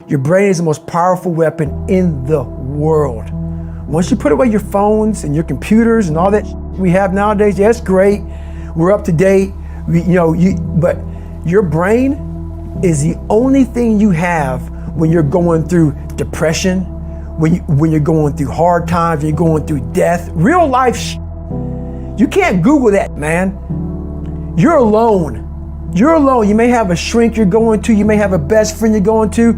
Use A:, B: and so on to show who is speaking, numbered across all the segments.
A: Your brain is the most powerful weapon in the world. Once you put away your phones and your computers and all that we have nowadays, yeah, it's great. We're up to date. But your brain is the only thing you have when you're going through depression, when you're going through hard times, when you're going through death, real life. You can't Google that, man. You're alone. You're alone. You may have a shrink you're going to, you may have a best friend you're going to,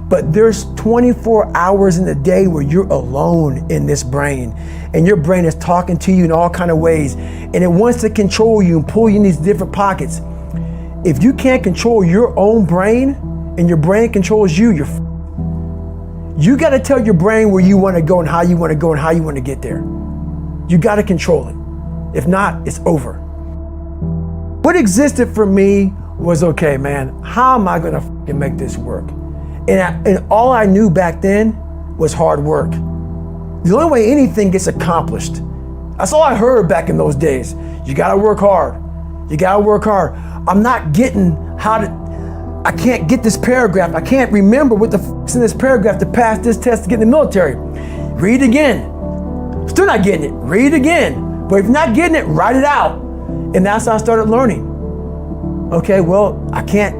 A: but there's 24 hours in the day where you're alone in this brain, and your brain is talking to you in all kinds of ways, and it wants to control you and pull you in these different pockets. If you can't control your own brain and your brain controls you, you got to tell your brain where you want to go and how you want to go and how you want to get there. You got to control it. If not, it's over. What existed for me was, okay, man, how am I going to make this work? And all I knew back then was hard work. The only way anything gets accomplished. That's all I heard back in those days. You got to work hard. You got to work hard. I'm not getting I can't get this paragraph. I can't remember what the is in this paragraph to pass this test to get in the military. Read it again. Still not getting it. Read it again. But if you're not getting it, write it out. And that's how I started learning. Okay, well, I got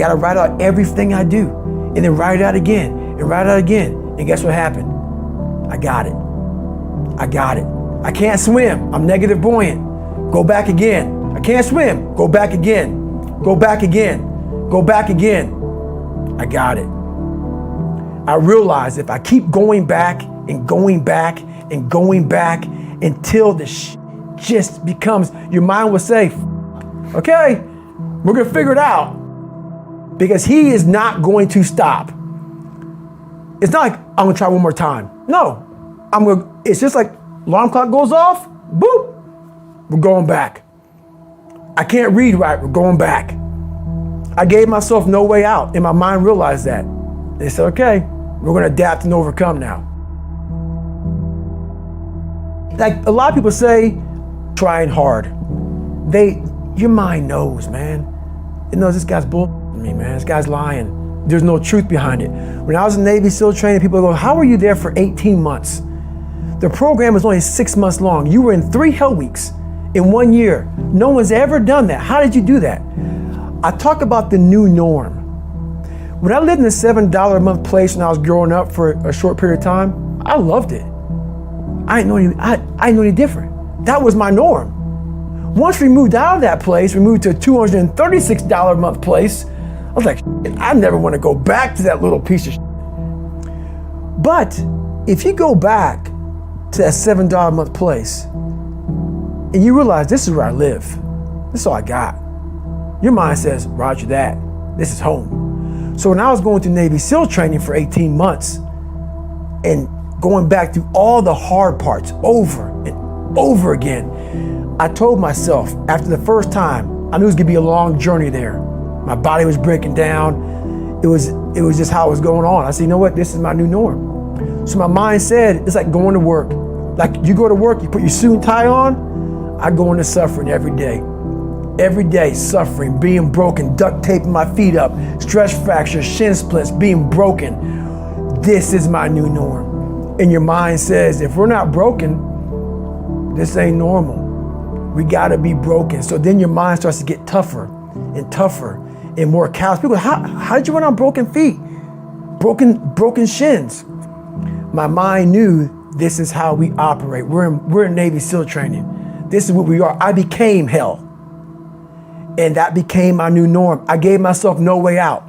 A: to write out everything I do. And then write it out again, and write it out again. And guess what happened? I got it. I can't swim. I'm negative buoyant. Go back again. I can't swim. Go back again. Go back again. Go back again. I got it. I realized if I keep going back and going back and going back until the just becomes, your mind will say, okay, we're going to figure it out. Because he is not going to stop. It's not like I'm gonna try one more time. No, it's just like alarm clock goes off, boop, we're going back. I can't read right, we're going back. I gave myself no way out, and my mind realized that. They said, okay, we're gonna adapt and overcome now. Like a lot of people say, trying hard. Your mind knows, man. It knows this guy's bull. Me, man, this guy's lying. There's no truth behind it. When I was in Navy SEAL training, people go, how were you there for 18 months? The program was only 6 months long. You were in 3 hell weeks in 1 year. No one's ever done that. How did you do that? I talk about the new norm. When I lived in a $7 a month place when I was growing up for a short period of time, I loved it. I didn't know any different. That was my norm. Once we moved out of that place, we moved to a $236 a month place. I was like, I never want to go back to that little piece of shit. But if you go back to that $7 a month place and you realize this is where I live, this is all I got, your mind says, roger that, this is home. So when I was going through Navy SEAL training for 18 months and going back through all the hard parts over and over again, I told myself after the first time, I knew it was gonna be a long journey there. My body was breaking down. It was just how it was going on. I said, you know what? This is my new norm. So my mind said, it's like going to work. Like you go to work, you put your suit and tie on. I go into suffering every day. Every day suffering, being broken, duct taping my feet up, stress fractures, shin splints, being broken. This is my new norm. And your mind says, if we're not broken, this ain't normal. We gotta be broken. So then your mind starts to get tougher and tougher and more callous. People go, how did you run on broken feet? Broken shins. My mind knew this is how we operate. We're in Navy SEAL training. This is what we are. I became hell. And that became my new norm. I gave myself no way out.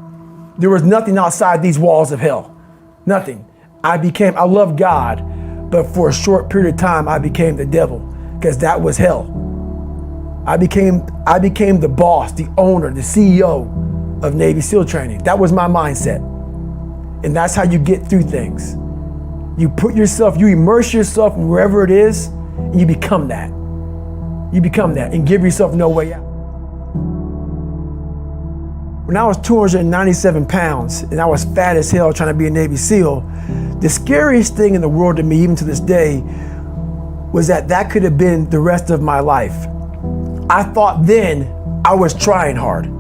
A: There was nothing outside these walls of hell. Nothing. I love God, but for a short period of time, I became the devil because that was hell. I became the boss, the owner, the CEO of Navy SEAL training. That was my mindset. And that's how you get through things. You immerse yourself in wherever it is, and you become that. You become that and give yourself no way out. When I was 297 pounds and I was fat as hell trying to be a Navy SEAL, the scariest thing in the world to me, even to this day, was that could have been the rest of my life. I thought then I was trying hard.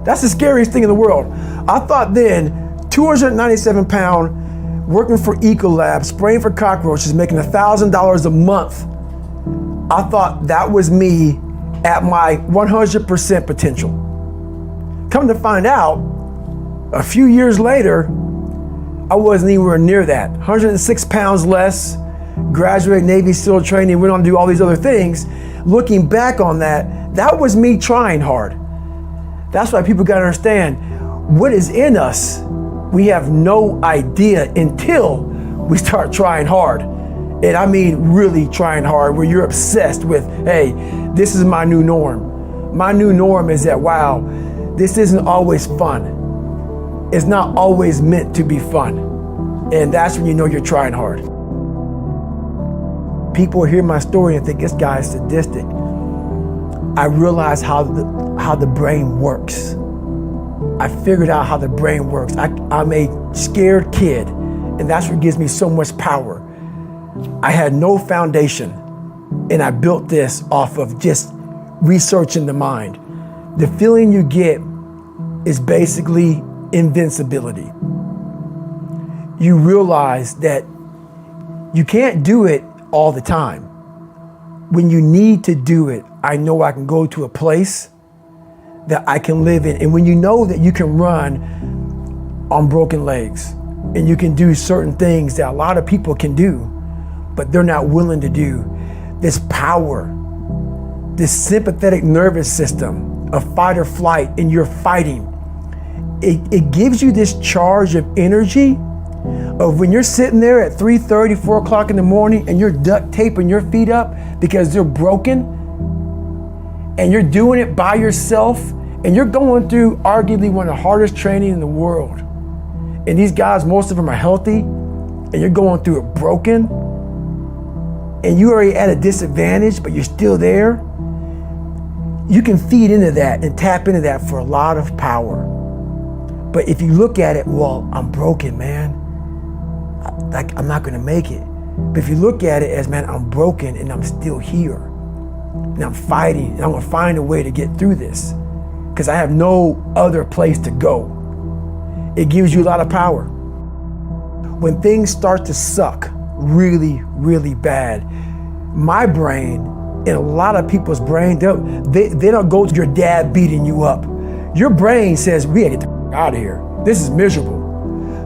A: That's the scariest thing in the world. I thought then 297 pound, working for Ecolab, spraying for cockroaches, making $1,000 a month. I thought that was me at my 100% potential. Come to find out, a few years later, I wasn't anywhere near that. 106 pounds less, graduated Navy SEAL training, went on to do all these other things. Looking back on that, that was me trying hard. That's why people gotta understand, what is in us, we have no idea until we start trying hard. And I mean really trying hard, where you're obsessed with, hey, this is my new norm. My new norm is that, wow, this isn't always fun. It's not always meant to be fun. And that's when you know you're trying hard. People hear my story and think this guy is sadistic. I realized how the brain works. I figured out how the brain works. I'm a scared kid, and that's what gives me so much power. I had no foundation, and I built this off of just researching the mind. The feeling you get is basically invincibility. You realize that you can't do it all the time. When you need to do it, I know I can go to a place that I can live in. And when you know that you can run on broken legs and you can do certain things that a lot of people can do, but they're not willing to do, this power, this sympathetic nervous system of fight or flight, and you're fighting, it gives you this charge of energy of when you're sitting there at 3:30, 4 o'clock in the morning and you're duct taping your feet up because they're broken, and you're doing it by yourself, and you're going through arguably one of the hardest training in the world. And these guys, most of them are healthy, and you're going through it broken, and you're already at a disadvantage, but you're still there. You can feed into that and tap into that for a lot of power. But if you look at it, well, I'm broken, man. I'm not gonna make it. But if you look at it as, man, I'm broken and I'm still here, and I'm fighting, and I'm gonna find a way to get through this because I have no other place to go. It gives you a lot of power. When things start to suck really, really bad, my brain and a lot of people's brain, they don't go to your dad beating you up. Your brain says, we gotta get the out of here. This is miserable.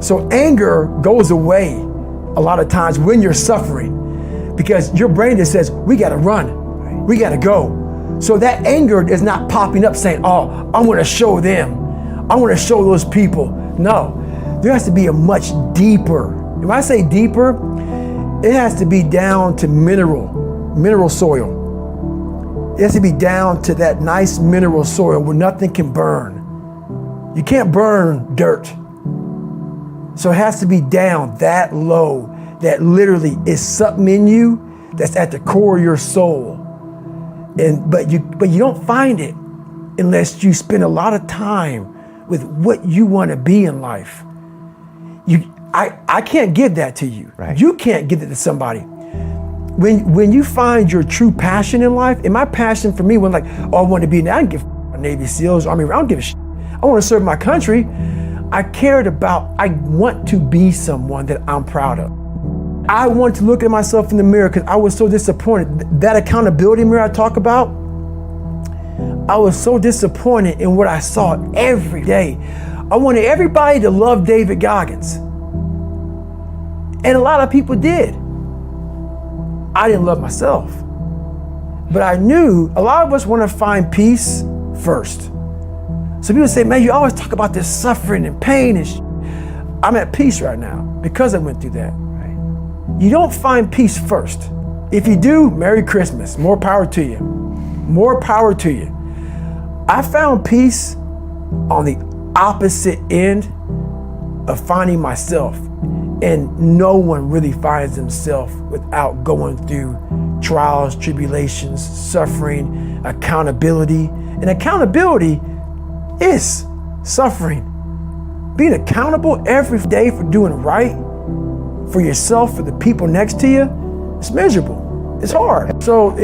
A: So anger goes away a lot of times when you're suffering, because your brain just says, we gotta run, we gotta go. So that anger is not popping up saying, oh, I'm gonna show them, I'm gonna show those people. No, there has to be a much deeper, when I say deeper, it has to be down to mineral soil. It has to be down to that nice mineral soil where nothing can burn. You can't burn dirt. So it has to be down that low, that literally is something in you that's at the core of your soul. But you don't find it unless you spend a lot of time with what you want to be in life. I can't give that to you. Right. You can't give it to somebody. When you find your true passion in life, and my passion for me wasn't like, oh, I want to be, I don't give a Navy SEALs, Army, I don't give a shit. I want to serve my country. I want to be someone that I'm proud of. I want to look at myself in the mirror because I was so disappointed. That accountability mirror I talk about, I was so disappointed in what I saw every day. I wanted everybody to love David Goggins. And a lot of people did. I didn't love myself. But I knew a lot of us want to find peace first. So people say, man, you always talk about this suffering and pain and I'm at peace right now because I went through that. Right? You don't find peace first. If you do, Merry Christmas. More power to you. More power to you. I found peace on the opposite end of finding myself. And no one really finds themselves without going through trials, tribulations, suffering, accountability. And accountability is suffering. Being accountable every day for doing right for yourself, for the people next to you, it's miserable. It's hard. So,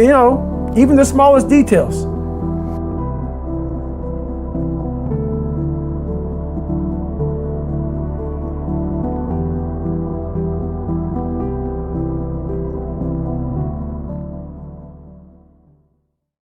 A: even the smallest details.